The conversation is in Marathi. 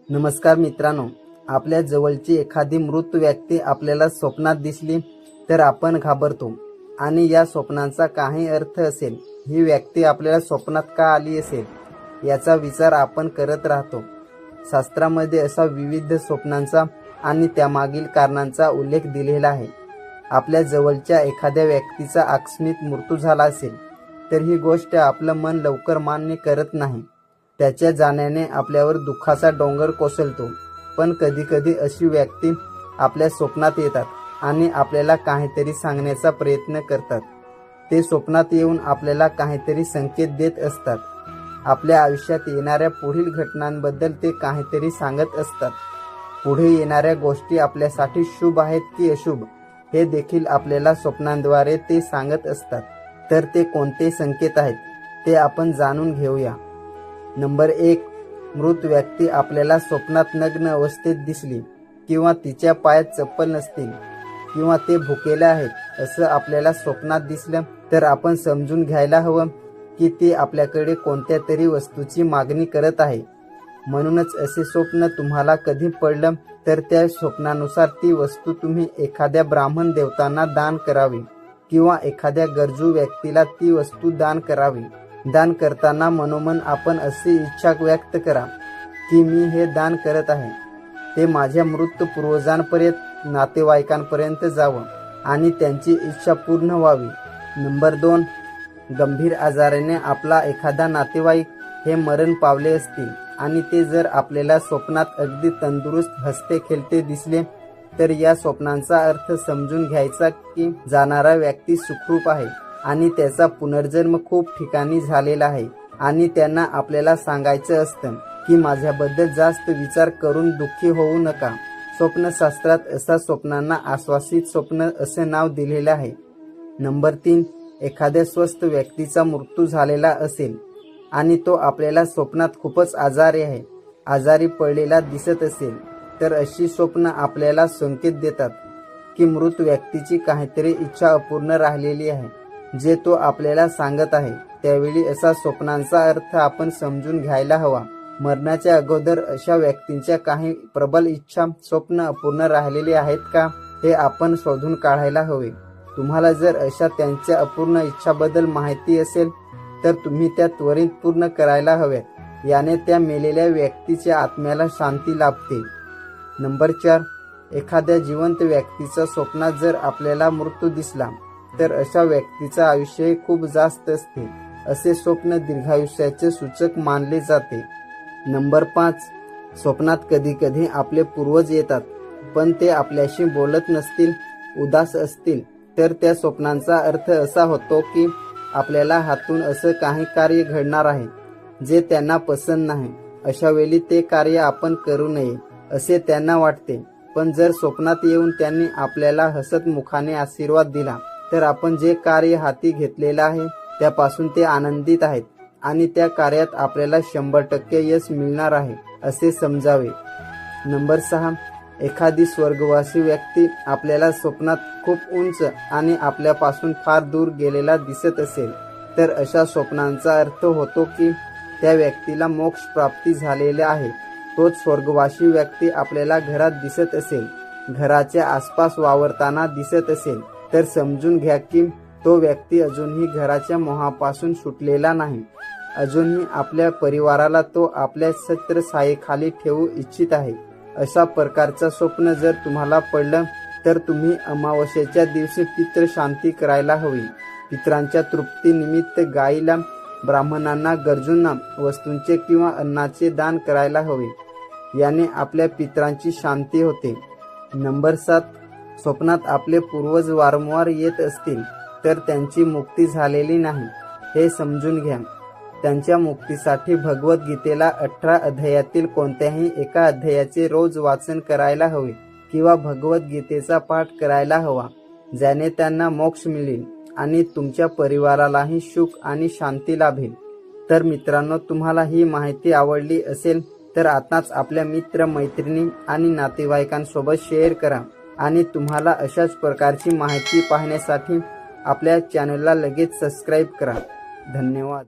नमस्कार मित्रांनो, आपल्या जवळची एखादी मृत व्यक्ती आपल्याला स्वप्नात दिसली तर आपण घाबरतो आणि या स्वप्नांचा काही अर्थ असेल, ही व्यक्ती आपल्याला स्वप्नात का आली असेल याचा विचार आपण करत राहतो। शास्त्रामध्ये असा विविध स्वप्नांचा आणि त्यामागील कारणांचा उल्लेख दिलेला आहे। आपल्या जवळच्या एखाद्या व्यक्तीचा आकस्मिक मृत्यू झाला असेल तर ही गोष्ट आपलं मन लवकर मान्य करत नाही। त्याच्या जाण्याने आपल्यावर दुःखाचा डोंगर कोसळतो। पण कधीकधी अशी व्यक्ती आपल्या स्वप्नात येतात आणि आपल्याला काहीतरी सांगण्याचा प्रयत्न करतात। ते स्वप्नात येऊन आपल्याला काहीतरी संकेत देत असतात। आपल्या आयुष्यात येणाऱ्या पुढील घटनांबद्दल ते काहीतरी सांगत असतात। पुढे येणाऱ्या गोष्टी आपल्यासाठी शुभ आहेत की अशुभ हे देखील आपल्याला स्वप्नांद्वारे ते सांगत असतात। तर ते कोणते संकेत आहेत ते आपण जाणून घेऊया। नंबर 1, मृत व्यक्ती आपल्याला स्वप्नात नग्न अवस्थेत दिसली किंवा तिच्या पायात चप्पल नसतील किंवा ते भुकेले आहेत असं आपल्याला स्वप्नात दिसलं तर आपण समजून घ्यायला हवं की ती आपल्याकडे कोणत्या तरी वस्तूची मागणी करत आहे। म्हणूनच असे स्वप्न तुम्हाला कधी पडलं तर त्या स्वप्नानुसार ती वस्तू तुम्ही एखाद्या ब्राह्मण देवतांना दान करावी किंवा एखाद्या गरजू व्यक्तीला ती वस्तू दान करावी। दान करताना मनोमन आपण अशी इच्छा व्यक्त करा की मी हे दान करत आहे, ते माझ्या मृत पूर्वजांपर्यंत नातेवाईकांपर्यंत जावं आणि त्यांची इच्छा पूर्ण व्हावी। नंबर 2, गंभीर आजाराने आपला एखादा नातेवाईक हे मरण पावले असतील आणि ते जर आपल्याला स्वप्नात अगदी तंदुरुस्त हसते खेळते दिसले तर या स्वप्नांचा अर्थ समजून घ्यायचा की जाणारा व्यक्ती सुखरूप आहे आणि त्याचा पुनर्जन्म खूप ठिकाणी झालेला आहे आणि त्यांना आपल्याला सांगायचं असतं की माझ्याबद्दल जास्त विचार करून दुःखी होऊ नका। स्वप्नशास्त्रात अशा स्वप्नांना आश्वासित स्वप्न असे नाव दिलेले आहे। नंबर 3, एखाद्या स्वस्थ व्यक्तीचा मृत्यू झालेला असेल आणि तो आपल्याला स्वप्नात खूपच आजारी पडलेला दिसत असेल तर अशी स्वप्न आपल्याला संकेत देतात की मृत व्यक्तीची काहीतरी इच्छा अपूर्ण राहिलेली आहे जे तो आपल्याला सांगत आहे। त्यावेळी असा स्वप्नांचा अर्थ आपण समजून घ्यायला हवा। मरणाच्या अगोदर अशा व्यक्तींच्या काही प्रबल इच्छा स्वप्न अपूर्ण राहिलेली आहेत का हे आपण शोधून काढायला हवे। तुम्हाला जर अशा त्यांच्या अपूर्ण इच्छाबद्दल माहिती असेल तर तुम्ही त्या त्वरित पूर्ण करायला हव्यात। याने त्या मेलेल्या व्यक्तीच्या आत्म्याला शांती लाभते। नंबर 4, एखाद्या जिवंत व्यक्तीचा स्वप्नात जर आपल्याला मृत्यू दिसला तर अशा व्यक्तीचं आयुष्य खूप जास्त असते। असे स्वप्न दीर्घायुष्याचे सूचक मानले जाते। नंबर 5, स्वप्नात कधी आपले पूर्वज येतात पण ते आपल्याशी बोलत नसतील, उदास असतील तर त्या स्वप्नांचा अर्थ असा होतो की आपल्याला हातून असं काही कार्य घडणार आहे जे त्यांना पसंत नाही। अशा वेळी ते कार्य आपण करू नये असे त्यांना वाटते। पण जर स्वप्नात येऊन त्यांनी आपल्याला हसत मुखाने आशीर्वाद दिला तर आपण जे कार्य हाती घेतलेलं आहे त्यापासून ते आनंदित आहेत आणि त्या कार्यात आपल्याला 100% यश मिळणार आहे असे समजावे। नंबर 6, एखादी स्वर्गवासी व्यक्ती आपल्याला स्वप्नात खूप उंच आणि आपल्यापासून फार दूर गेलेला दिसत असेल तर अशा स्वप्नांचा अर्थ होतो की त्या व्यक्तीला मोक्ष प्राप्ती झालेले आहे। तोच स्वर्गवासी व्यक्ती आपल्याला घरात दिसत असेल, घराच्या आसपास वावरताना दिसत असेल तर समजून घ्या की तो व्यक्ती अजूनही घराच्या मोहापासून सुटलेला नाही। अजूनही आपल्या परिवाराला तो आपल्या छत्रछायेखाली ठेवू इच्छित आहे। अशा प्रकारचं स्वप्न जर तुम्हाला पडलं तर तुम्ही अमावस्येच्या दिवशी पितृ शांती करायला हवी। पितरांच्या तृप्तीनिमित्त गायीला, ब्राह्मणांना, गरजूंना वस्तूंचे किंवा अन्नाचे दान करायला हवे। याने आपल्या पितरांची शांती होते। नंबर 7, स्वप्नात आपले पूर्वज वारंवार येत असतील तर त्यांची मुक्ती झालेली नाही हे समजून घ्या। त्यांच्या मुक्तीसाठी भगवद्गीतेला 18 अध्यायातील कोणत्याही एका अध्यायाचे रोज वाचन करायला हवे किंवा भगवद्गीतेचा पाठ करायला हवा, ज्याने त्यांना मोक्ष मिळेल आणि तुमच्या परिवारालाही सुख आणि शांती लाभेल। तर मित्रांनो, तुम्हाला ही माहिती आवडली असेल तर आताच आपल्या मित्र, मैत्रिणी आणि नातेवाईकांसोबत शेअर करा आणि तुम्हाला अशाच प्रकारची माहिती पाहण्यासाठी आपल्या चॅनलला लगेच सबस्क्राईब करा। धन्यवाद।